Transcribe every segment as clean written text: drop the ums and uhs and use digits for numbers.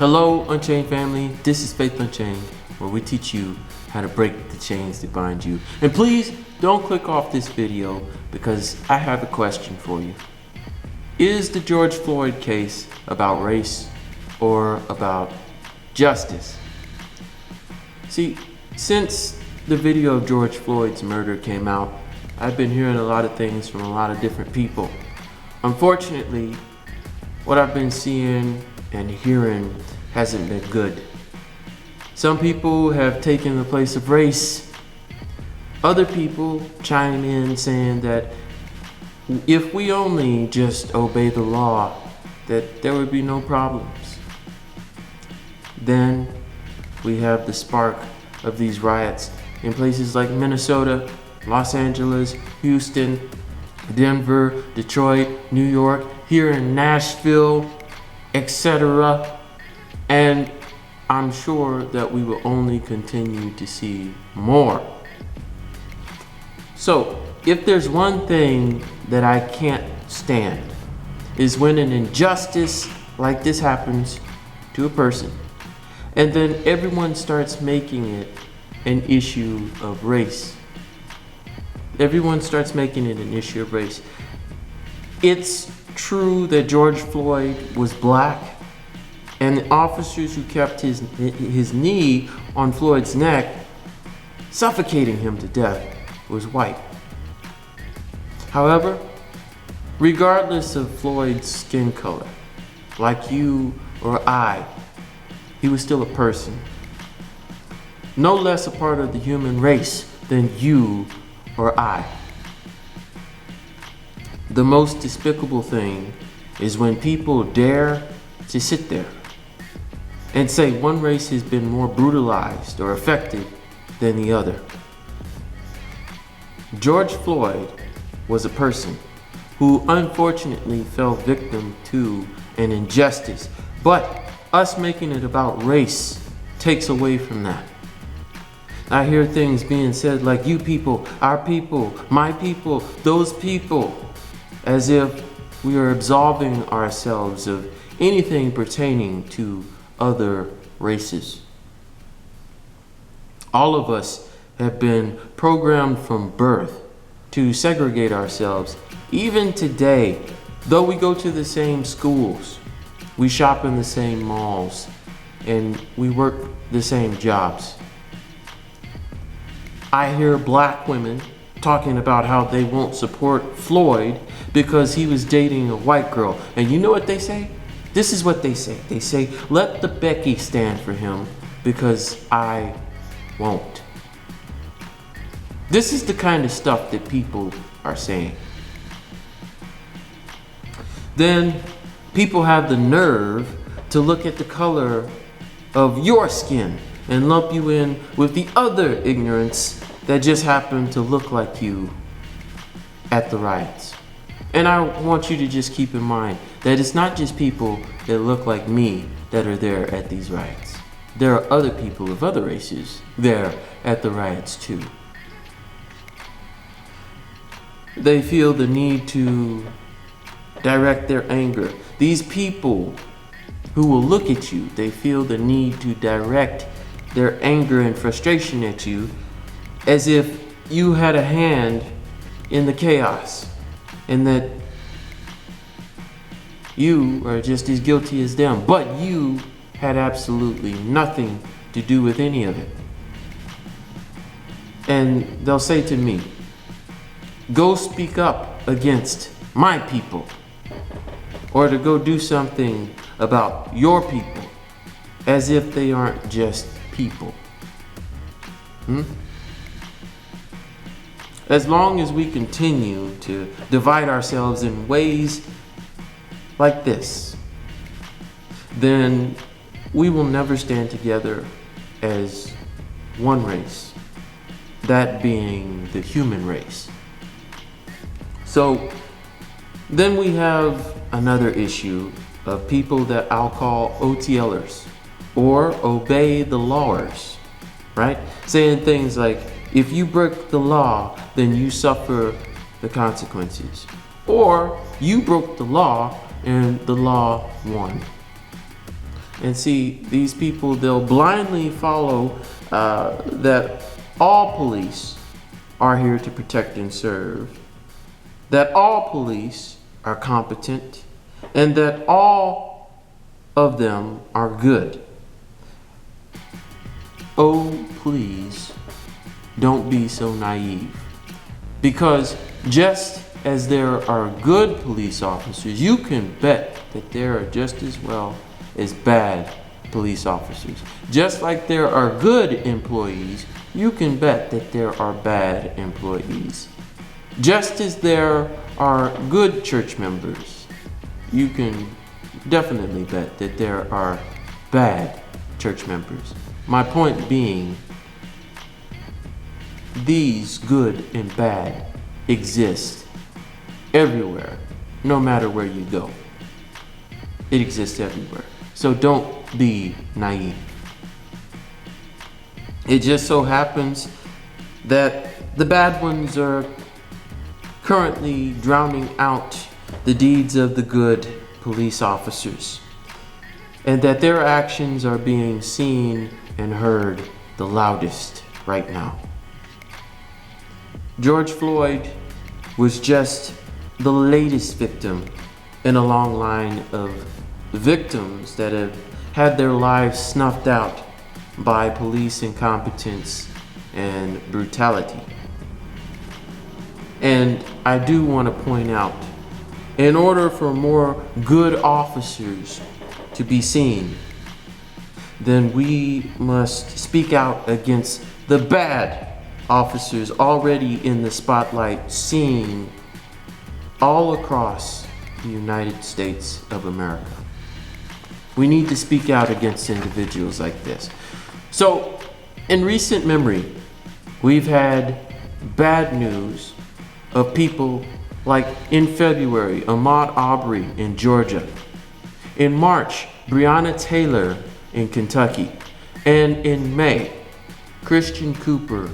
Hello, Unchained family. This is Faith Unchained, where we teach you how to break the chains that bind you. And please don't click off this video because I have a question for you. Is the George Floyd case about race or about justice? See, since the video of George Floyd's murder came out, I've been hearing a lot of things from a lot of different people. Unfortunately, what I've been seeing and hearing hasn't been good. Some people have taken the place of race. Other people chime in saying that if we only just obey the law, that there would be no problems. Then we have the spark of these riots in places like Minnesota, Los Angeles, Houston, Denver, Detroit, New York, here in Nashville, etc. And I'm sure that we will only continue to see more. So, if there's one thing that I can't stand, is when an injustice like this happens to a person, and then everyone starts making it an issue of race. Everyone starts making it an issue of race. It's true that George Floyd was black, and the officers who kept his knee on Floyd's neck, suffocating him to death, was white. However, regardless of Floyd's skin color, like you or I, he was still a person. No less a part of the human race than you or I. The most despicable thing is when people dare to sit there and say one race has been more brutalized or affected than the other. George Floyd was a person who unfortunately fell victim to an injustice, but us making it about race takes away from that. I hear things being said like you people, our people, my people, those people, as if we are absolving ourselves of anything pertaining to other races. All of us have been programmed from birth to segregate ourselves. Even today, though we go to the same schools, we shop in the same malls, and we work the same jobs. I hear black women talking about how they won't support Floyd because he was dating a white girl. And you know what they say? This is what they say. They say, let the Becky stand for him because I won't. This is the kind of stuff that people are saying. Then people have the nerve to look at the color of your skin and lump you in with the other ignorance that just happened to look like you at the riots. And I want you to just keep in mind that it's not just people that look like me that are there at these riots. There are other people of other races there at the riots too. They feel the need to direct their anger. These people who will look at you, they feel the need to direct their anger and frustration at you as if you had a hand in the chaos and that you are just as guilty as them, but you had absolutely nothing to do with any of it. And they'll say to me, go speak up against my people, or to go do something about your people, as if they aren't just people. As long as we continue to divide ourselves in ways like this, then we will never stand together as one race, that being the human race. So then we have another issue of people that I'll call OTLers, or obey the lawers, right? Saying things like, if you break the law, then you suffer the consequences. Or you broke the law and the law won. And see, these people, they'll blindly follow that all police are here to protect and serve, that all police are competent, and that all of them are good. Oh, please, don't be so naive. Because just as there are good police officers, you can bet that there are just as well as bad police officers. Just like there are good employees, you can bet that there are bad employees. Just as there are good church members, you can definitely bet that there are bad church members. My point being, these good and bad exist everywhere, no matter where you go. It exists everywhere. So don't be naive. It just so happens that the bad ones are currently drowning out the deeds of the good police officers, and that their actions are being seen and heard the loudest right now. George Floyd was just the latest victim in a long line of victims that have had their lives snuffed out by police incompetence and brutality. And I do want to point out, in order for more good officers to be seen, then we must speak out against the bad officers already in the spotlight, seen all across the United States of America. We need to speak out against individuals like this. So, in recent memory, we've had bad news of people like in February, Ahmaud Arbery in Georgia. In March, Breonna Taylor in Kentucky. And in May, Christian Cooper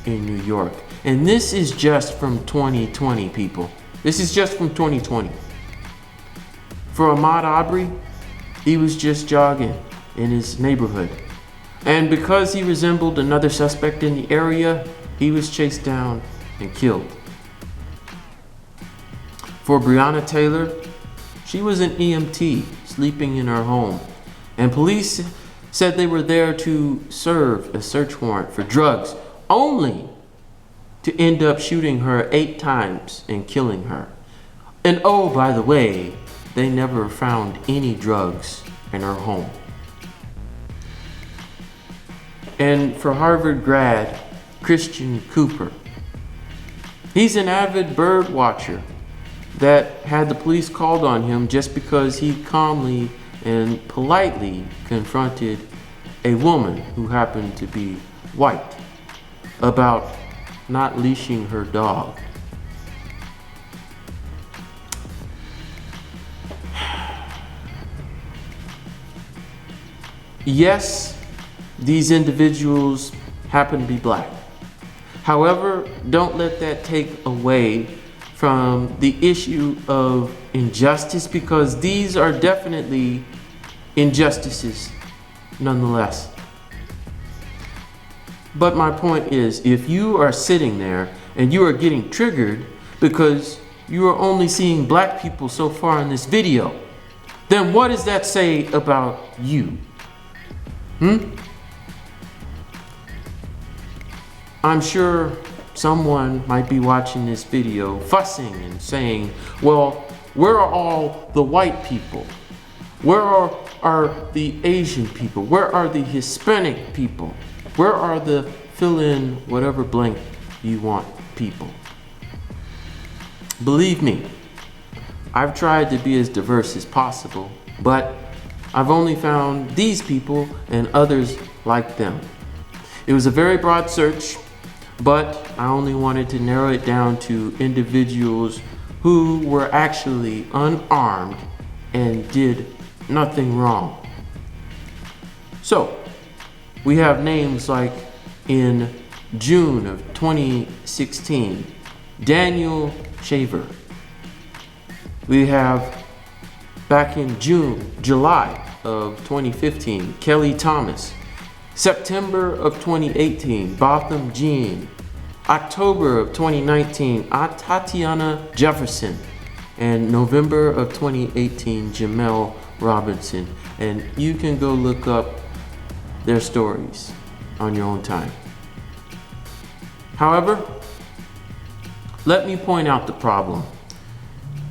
in New York. And this is just from 2020, people. This is just from 2020. For Ahmaud Arbery, he was just jogging in his neighborhood. And because he resembled another suspect in the area, he was chased down and killed. For Breonna Taylor, she was an EMT sleeping in her home. And police said they were there to serve a search warrant for drugs, only to end up shooting her 8 times and killing her. And oh, by the way, they never found any drugs in her home. And for Harvard grad Christian Cooper, he's an avid bird watcher that had the police called on him just because he calmly and politely confronted a woman who happened to be white about not leashing her dog. Yes, these individuals happen to be black. However, don't let that take away from the issue of injustice, because these are definitely injustices nonetheless. But my point is, if you are sitting there and you are getting triggered because you are only seeing black people so far in this video, then what does that say about you? I'm sure someone might be watching this video fussing and saying, well, where are all the white people? Where are the Asian people? Where are the Hispanic people? Where are the fill in whatever blank you want people? Believe me, I've tried to be as diverse as possible, but I've only found these people and others like them. It was a very broad search, but I only wanted to narrow it down to individuals who were actually unarmed and did nothing wrong. So, we have names like in June of 2016, Daniel Shaver. We have back in July of 2015, Kelly Thomas. September of 2018, Botham Jean. October of 2019, Tatiana Jefferson. And November of 2018, Jamel Robinson. And you can go look up their stories on your own time. However, let me point out the problem,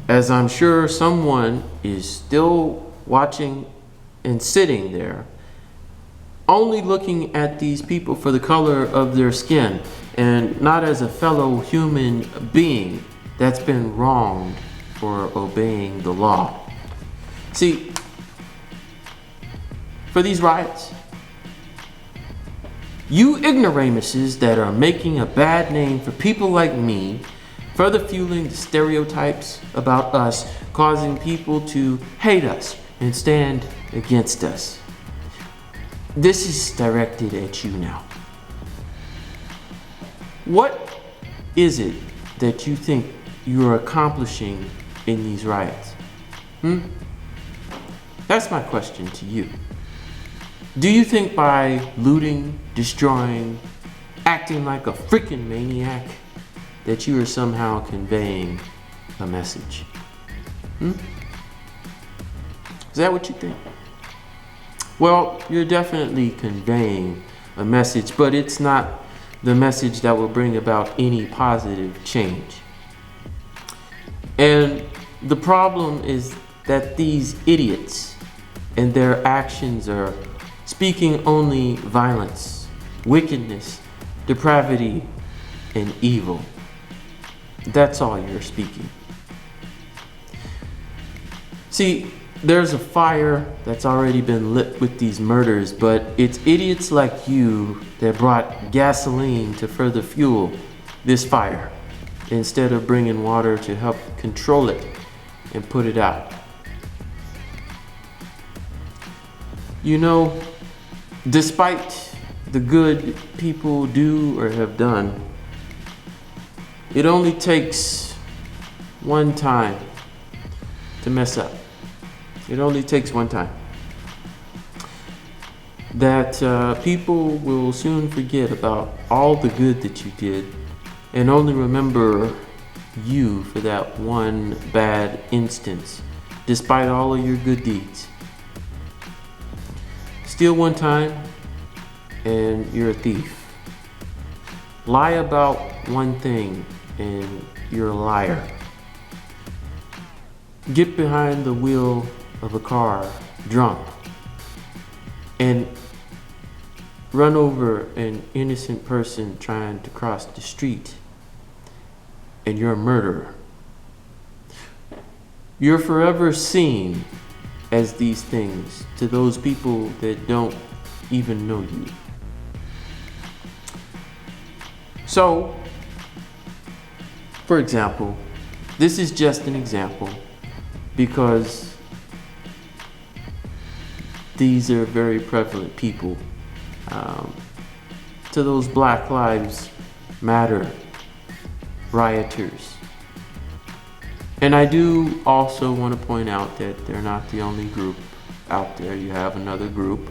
as I'm sure someone is still watching and sitting there, only looking at these people for the color of their skin and not as a fellow human being that's been wronged for obeying the law. See, for these riots, you ignoramuses that are making a bad name for people like me, further fueling the stereotypes about us, causing people to hate us and stand against us. This is directed at you now. What is it that you think you are accomplishing in these riots? That's my question to you. Do you think by looting, destroying, acting like a freaking maniac, that you are somehow conveying a message? Is that what you think? Well, you're definitely conveying a message, but it's not the message that will bring about any positive change. And the problem is that these idiots and their actions are speaking only violence, wickedness, depravity, and evil. That's all you're speaking. See, there's a fire that's already been lit with these murders, but it's idiots like you that brought gasoline to further fuel this fire instead of bringing water to help control it and put it out. You know, despite the good people do or have done, it only takes one time to mess up. It only takes one time. That people will soon forget about all the good that you did and only remember you for that one bad instance, despite all of your good deeds. Steal one time and you're a thief. Lie about one thing and you're a liar. Get behind the wheel of a car drunk and run over an innocent person trying to cross the street, and you're a murderer. You're forever seen as these things to those people that don't even know you. So, for example, this is just an example because these are very prevalent people. To those Black Lives Matter rioters. And I do also want to point out that they're not the only group out there. You have another group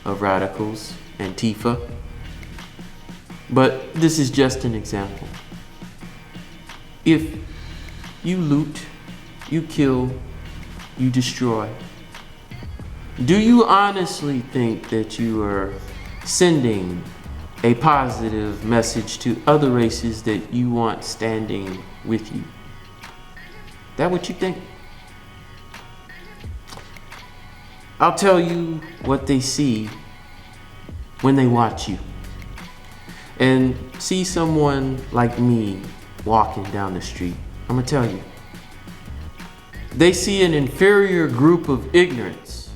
of radicals, Antifa. But this is just an example. If you loot, you kill, you destroy, do you honestly think that you are sending a positive message to other races that you want standing with you? That what you think? I'll tell you what they see when they watch you and see someone like me walking down the street. I'm gonna tell you. They see an inferior group of ignorance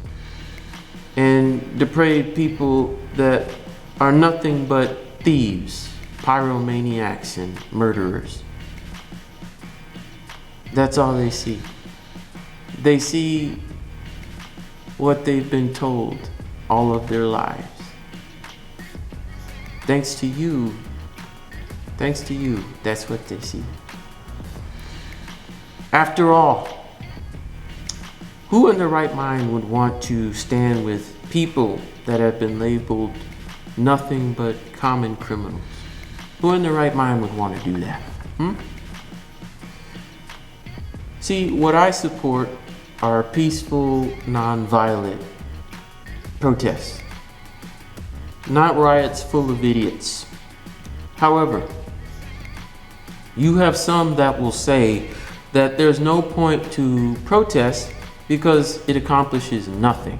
and depraved people that are nothing but thieves, pyromaniacs, and murderers. That's all they see. They see what they've been told all of their lives. Thanks to you, that's what they see. After all, Who in their right mind would want to stand with people that have been labeled nothing but common criminals? Who in their right mind would want to do that? See, what I support are peaceful, non-violent protests, not riots full of idiots. However, you have some that will say that there's no point to protest because it accomplishes nothing.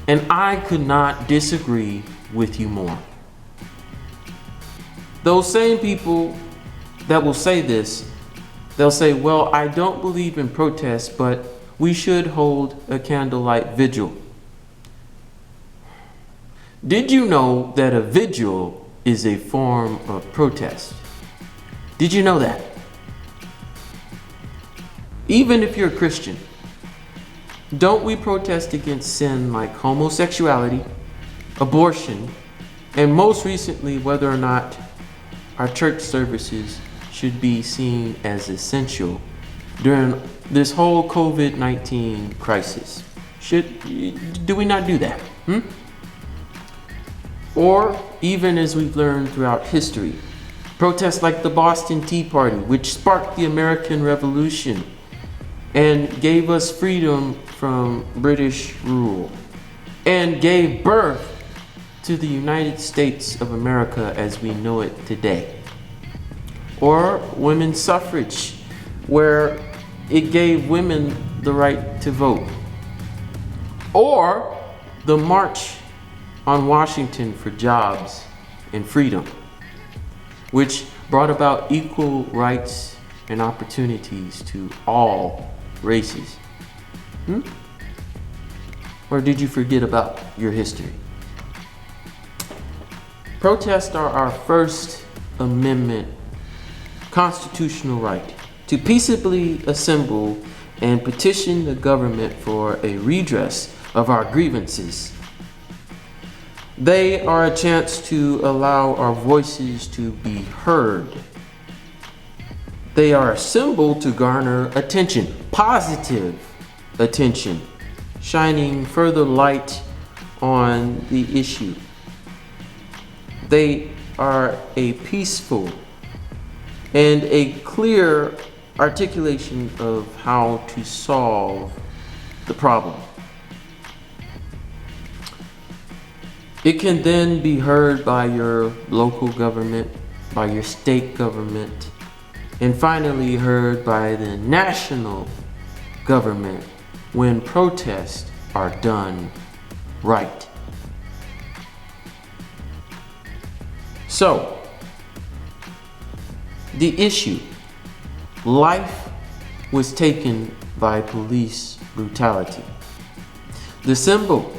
And I could not disagree with you more. Those same people that will say this, they'll say, well, I don't believe in protests, but we should hold a candlelight vigil. Did you know that a vigil is a form of protest? Did you know that? Even if you're a Christian, don't we protest against sin like homosexuality, abortion, and most recently, whether or not our church services should be seen as essential during this whole COVID-19 crisis? Do we not do that? Or even as we've learned throughout history, protests like the Boston Tea Party, which sparked the American Revolution and gave us freedom from British rule and gave birth to the United States of America as we know it today. Or women's suffrage, where it gave women the right to vote. Or the March on Washington for jobs and freedom, which brought about equal rights and opportunities to all races. Or did you forget about your history? Protests are our First Amendment constitutional right to peaceably assemble and petition the government for a redress of our grievances. They are a chance to allow our voices to be heard. They are a symbol to garner attention, positive attention, shining further light on the issue. They are a peaceful and a clear articulation of how to solve the problem. It can then be heard by your local government, by your state government, and finally heard by the national government when protests are done right. So, the issue, life was taken by police brutality. The symbol,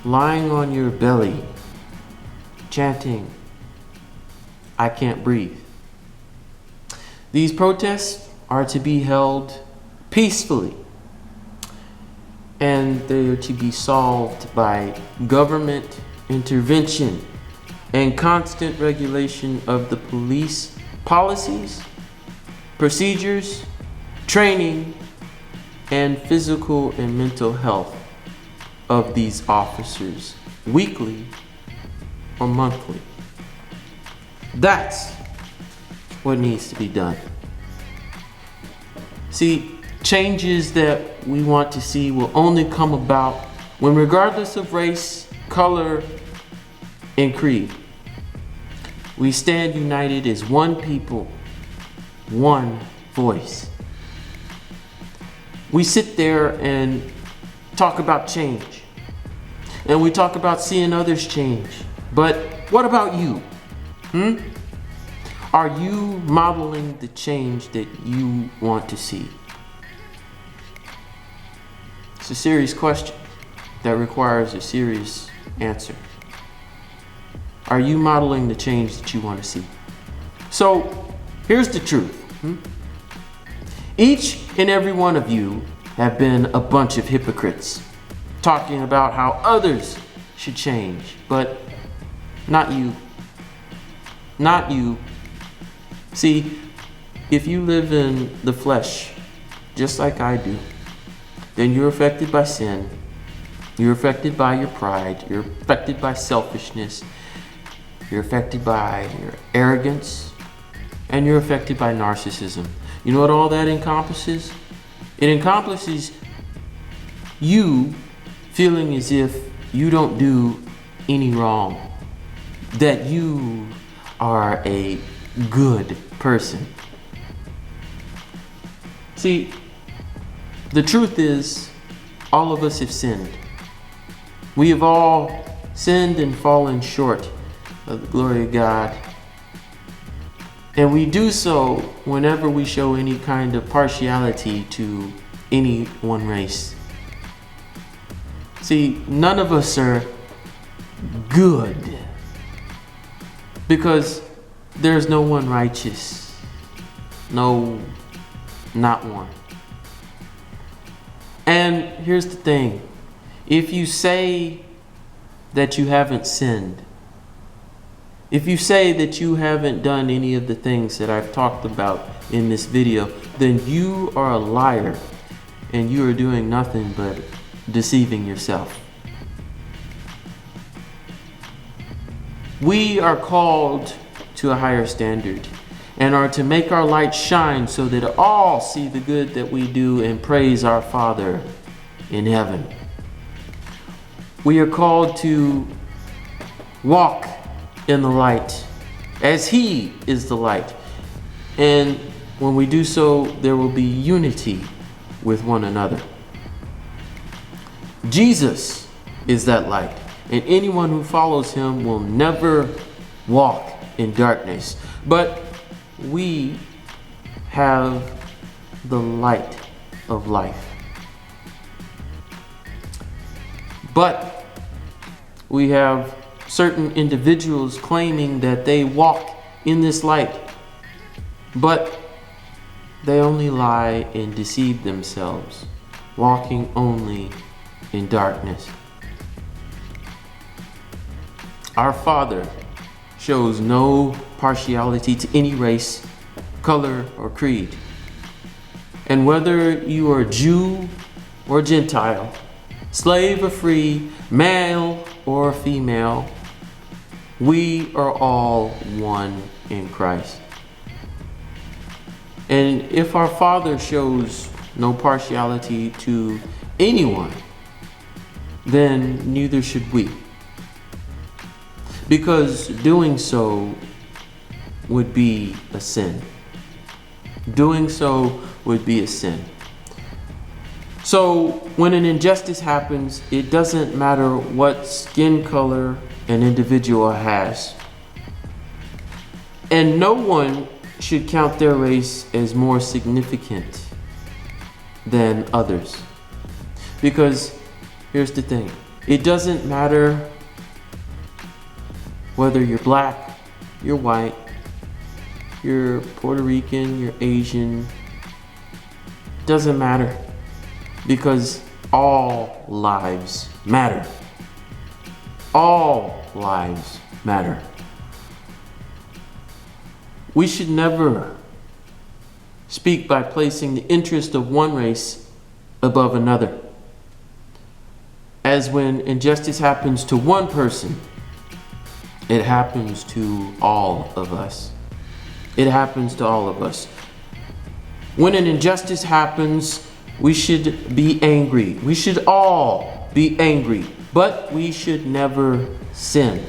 lying on your belly, chanting, "I can't breathe." These protests are to be held peacefully, and they are to be solved by government intervention and constant regulation of the police policies, procedures, training, and physical and mental health of these officers weekly or monthly. That's what needs to be done. See, changes that we want to see will only come about when, regardless of race, color, and creed, we stand united as one people, one voice. We sit there and talk about change, and we talk about seeing others change. But what about you? Are you modeling the change that you want to see? It's a serious question that requires a serious answer. Are you modeling the change that you want to see? So, here's the truth. Each and every one of you have been a bunch of hypocrites, talking about how others should change, but not you. Not you. See, if you live in the flesh, just like I do, then you're affected by sin. You're affected by your pride. You're affected by selfishness. You're affected by your arrogance. And you're affected by narcissism. You know what all that encompasses? It encompasses you feeling as if you don't do any wrong. That you are a good person. See, the truth is, all of us have sinned. We have all sinned and fallen short of the glory of God. And we do so whenever we show any kind of partiality to any one race. See, none of us are good because there's no one righteous. No, not one. And here's the thing. If you say that you haven't sinned, if you say that you haven't done any of the things that I've talked about in this video, then you are a liar and you are doing nothing but deceiving yourself. We are called to a higher standard and are to make our light shine so that all see the good that we do and praise our Father in heaven. We are called to walk in the light as He is the light. And when we do so, there will be unity with one another. Jesus is that light, and anyone who follows Him will never walk in darkness. But we have the light of life. But we have certain individuals claiming that they walk in this light, but they only lie and deceive themselves, walking only in darkness. Our Father shows no partiality to any race, color, or creed. And whether you are Jew or Gentile, slave or free, male or female, we are all one in Christ. And if our Father shows no partiality to anyone, then neither should we. Because doing so would be a sin. Doing so would be a sin. So when an injustice happens, it doesn't matter what skin color an individual has. And no one should count their race as more significant than others. Because here's the thing. It doesn't matter whether you're black, you're white, you're Puerto Rican, you're Asian. Doesn't matter. Because all lives matter. All lives matter. We should never speak by placing the interest of one race above another. As when injustice happens to one person, it happens to all of us. It happens to all of us. When an injustice happens, we should be angry. We should all be angry, but we should never sin.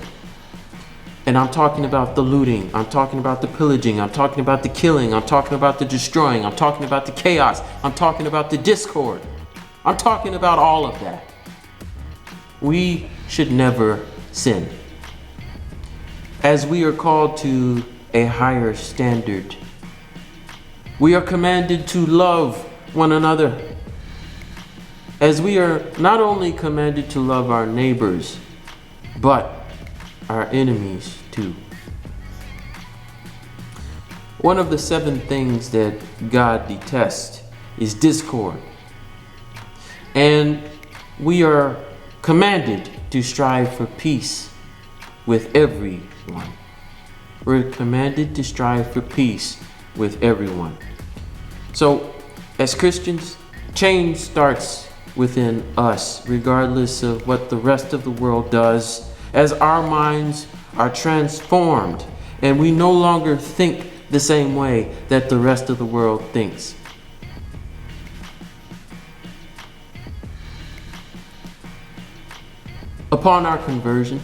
And I'm talking about the looting. I'm talking about the pillaging. I'm talking about the killing. I'm talking about the destroying. I'm talking about the chaos. I'm talking about the discord. I'm talking about all of that. We should never sin. As we are called to a higher standard, we are commanded to love one another. As we are not only commanded to love our neighbors, but our enemies too. One of the 7 things that God detests is discord. And we are commanded to strive for peace with everyone. We're commanded to strive for peace with everyone. So, as Christians, change starts within us, regardless of what the rest of the world does, as our minds are transformed and we no longer think the same way that the rest of the world thinks. Upon our conversion,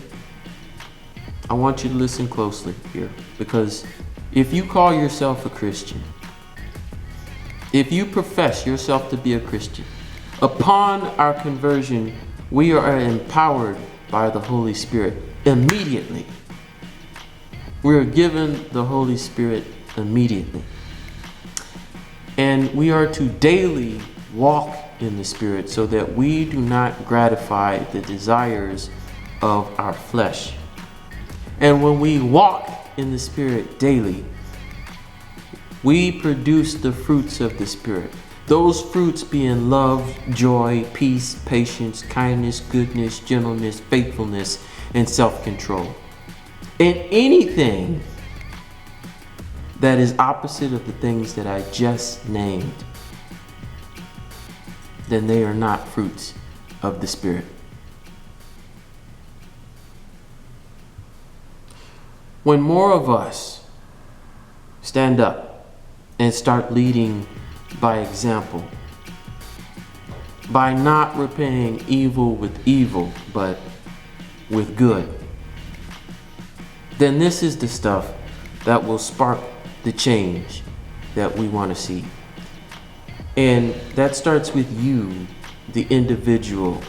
I want you to listen closely here, because if you call yourself a Christian, if you profess yourself to be a Christian, upon our conversion, we are empowered by the Holy Spirit immediately. We are given the Holy Spirit immediately. And we are to daily walk in the Spirit so that we do not gratify the desires of our flesh. And when we walk in the Spirit daily, we produce the fruits of the Spirit. Those fruits being love, joy, peace, patience, kindness, goodness, gentleness, faithfulness, and self-control. And anything that is opposite of the things that I just named, then they are not fruits of the Spirit. When more of us stand up and start leading by example, by not repaying evil with evil, but with good, then this is the stuff that will spark the change that we want to see. And that starts with you, the individual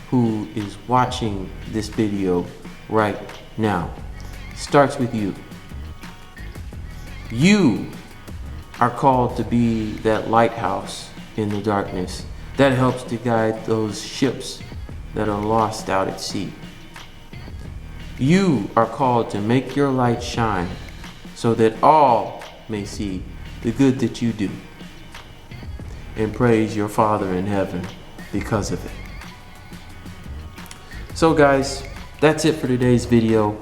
who is watching this video right now. Starts with you. You are called to be that lighthouse in the darkness that helps to guide those ships that are lost out at sea. You are called to make your light shine so that all may see the good that you do and praise your Father in heaven because of it. So guys, that's it for today's video.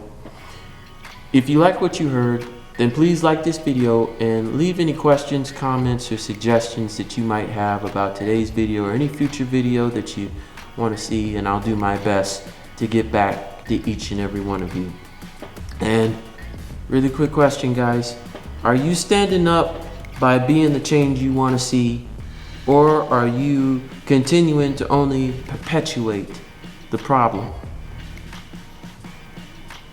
If you like what you heard, then please like this video and leave any questions, comments, or suggestions that you might have about today's video or any future video that you want to see, and I'll do my best to get back to each and every one of you. And really quick question, guys. Are you standing up by being the change you want to see, or are you continuing to only perpetuate the problem?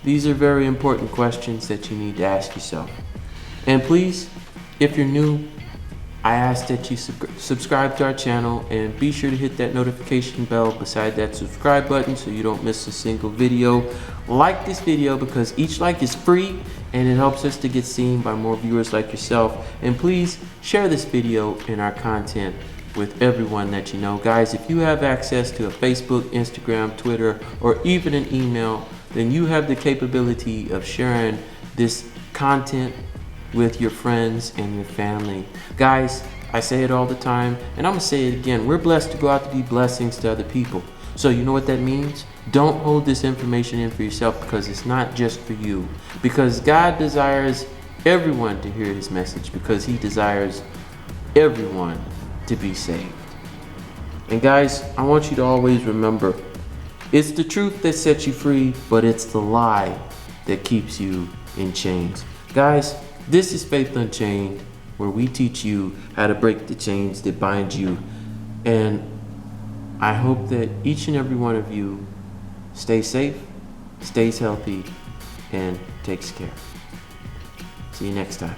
These are very important questions that you need to ask yourself. And please, if you're new, I ask that you subscribe to our channel and be sure to hit that notification bell beside that subscribe button so you don't miss a single video. Like this video because each like is free and it helps us to get seen by more viewers like yourself. And please share this video and our content with everyone that you know. Guys, if you have access to a Facebook, Instagram, Twitter, or even an email, then you have the capability of sharing this content with your friends and your family. Guys, I say it all the time, and I'm gonna say it again. We're blessed to go out to be blessings to other people. So you know what that means? Don't hold this information in for yourself, because it's not just for you. Because God desires everyone to hear his message, because he desires everyone to be saved. And guys, I want you to always remember, it's the truth that sets you free, but it's the lie that keeps you in chains. Guys, this is Faith Unchained, where we teach you how to break the chains that bind you. And I hope that each and every one of you stays safe, stays healthy, and takes care. See you next time.